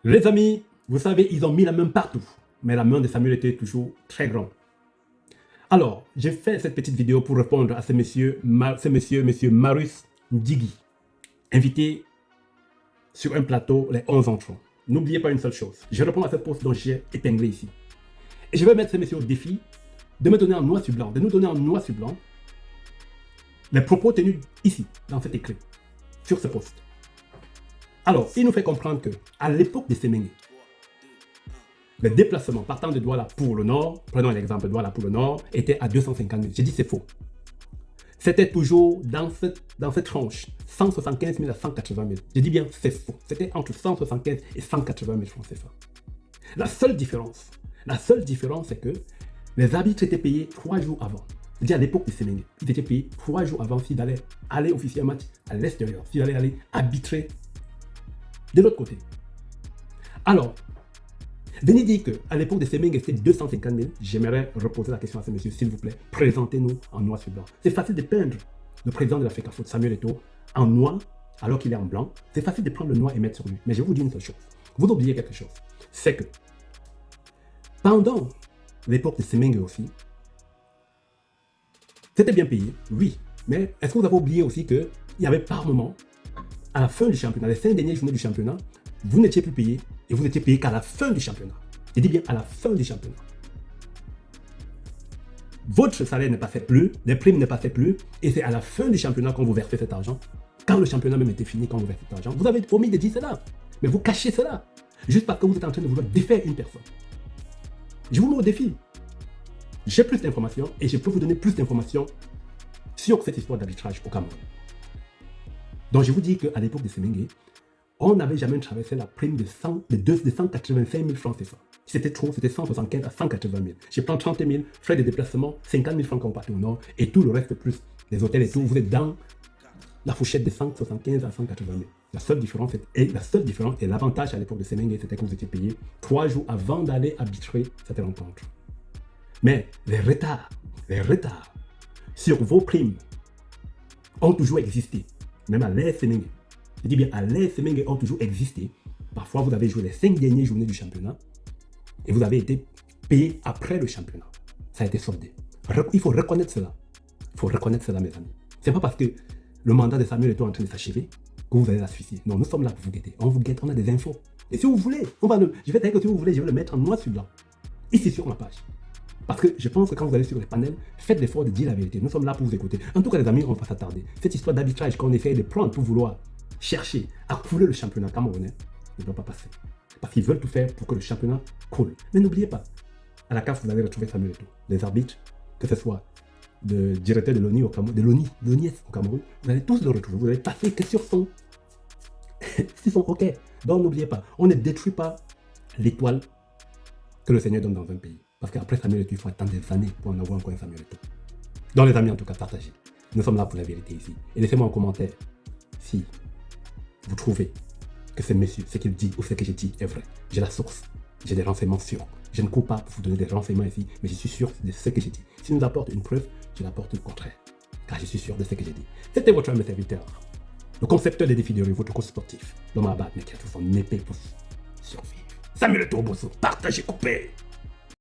Les amis, vous savez, ils ont mis la main partout. Mais la main de Samuel était toujours très grande. Alors, j'ai fait cette petite vidéo pour répondre à ce monsieur Marius Ndjigui, invité sur un plateau les 11 entrants. N'oubliez pas une seule chose, je réponds à ce post dont j'ai épinglé ici. Et je vais mettre ce monsieur au défi de me donner en noir sur blanc, de nous donner en noir sur blanc les propos tenus ici, dans cet écrit, sur ce post. Alors, il nous fait comprendre que à l'époque de Semengue, le déplacement partant de Douala pour le Nord, prenons l'exemple de Douala pour le Nord, était à 250 000. J'ai dit c'est faux. C'était toujours dans cette tranche, 175 000 à 180 000. J'ai dit bien c'est faux. C'était entre 175 et 180 000 francs CFA. La seule différence, c'est que les arbitres étaient payés 3 jours avant. C'est-à-dire à l'époque de Semengue, ils étaient payés 3 jours avant s'ils allaient aller officier un match à l'extérieur, s'ils allaient aller arbitrer de l'autre côté. Alors, venez dire qu'à l'époque de Semengue, c'était 250 000. J'aimerais reposer la question à ce monsieur, s'il vous plaît. Présentez-nous en noir sur blanc. C'est facile de peindre le président de la FECAFOOT, Samuel Eto'o, en noir alors qu'il est en blanc. C'est facile de prendre le noir et mettre sur lui. Mais je vous dis une seule chose. Vous oubliez quelque chose. C'est que pendant l'époque de Semengue aussi, c'était bien payé, oui. Mais est-ce que vous avez oublié aussi qu'il y avait par moment, à la fin du championnat, les 5 dernières journées du championnat, vous n'étiez plus payé et vous n'étiez payé qu'à la fin du championnat. Je dis bien à la fin du championnat. Votre salaire ne passait plus, les primes ne passaient plus et c'est à la fin du championnat qu'on vous versait cet argent. Quand le championnat même était fini, quand vous versez cet argent, vous avez omis de dire cela. Mais vous cachez cela. Juste parce que vous êtes en train de vouloir défaire une personne. Je vous mets au défi. J'ai plus d'informations et je peux vous donner plus d'informations sur cette histoire d'arbitrage au Cameroun. Donc je vous dis qu'à l'époque de Semengue, on n'avait jamais traversé la prime de 185 000 francs CFA. Si c'était trop, c'était 175 à 180 000. Je prends 30 000, frais de déplacement, 50 000 francs quand on part au nord, et tout le reste plus les hôtels et tout, vous êtes dans la fourchette de 175 à 180 000. La seule différence et l'avantage à l'époque de Semengue, c'était que vous étiez payé 3 jours avant d'aller arbitrer cette rencontre. Mais les retards sur vos primes ont toujours existé, même à l'ère Semengue. Je dis bien à l'ère Semengue ont toujours existé. Parfois, vous avez joué les 5 dernières journées du championnat et vous avez été payé après le championnat. Ça a été soldé. Il faut reconnaître cela. Il faut reconnaître cela, mes amis. C'est pas parce que le mandat de Samuel est en train de s'achever que vous allez la suicider. Non, nous sommes là pour vous guetter. On vous guette, on a des infos. Et si vous voulez, je vais dire que si vous voulez, je vais le mettre en noir sur blanc. Ici sur ma page. Parce que je pense que quand vous allez sur les panels, faites l'effort de dire la vérité. Nous sommes là pour vous écouter. En tout cas, les amis, on va pas s'attarder. Cette histoire d'arbitrage qu'on essaye de prendre pour vouloir chercher à couler le championnat camerounais ne doit pas passer. Parce qu'ils veulent tout faire pour que le championnat coule. Mais n'oubliez pas, à la CAF, vous allez retrouver Samuel Eto'o. Les arbitres, que ce soit le directeur de l'ONU au Cameroun, de l'ONIS au Cameroun, vous allez tous le retrouver. Vous allez passer que sur son. S'ils sont OK. Donc n'oubliez pas, on ne détruit pas l'étoile que le Seigneur donne dans un pays. Parce qu'après Samuel Eto'o, il faut attendre des années pour en avoir encore un Samuel Eto'o. Donc les amis, en tout cas, partagez. Nous sommes là pour la vérité ici. Et laissez-moi en commentaire si vous trouvez que ce monsieur, ce qu'il dit ou ce que j'ai dit est vrai. J'ai la source, j'ai des renseignements sûrs. Je ne cours pas pour vous donner des renseignements ici, mais je suis sûr de ce que j'ai dit. Si nous apporte une preuve, je l'apporte le contraire. Car je suis sûr de ce que j'ai dit. C'était votre homme serviteur, le concepteur des défis de rue, votre coach sportif, l'homme à battre, mais qui a tout son épée pour survivre. Samuel Eto'o Bosso, partagez, coupez.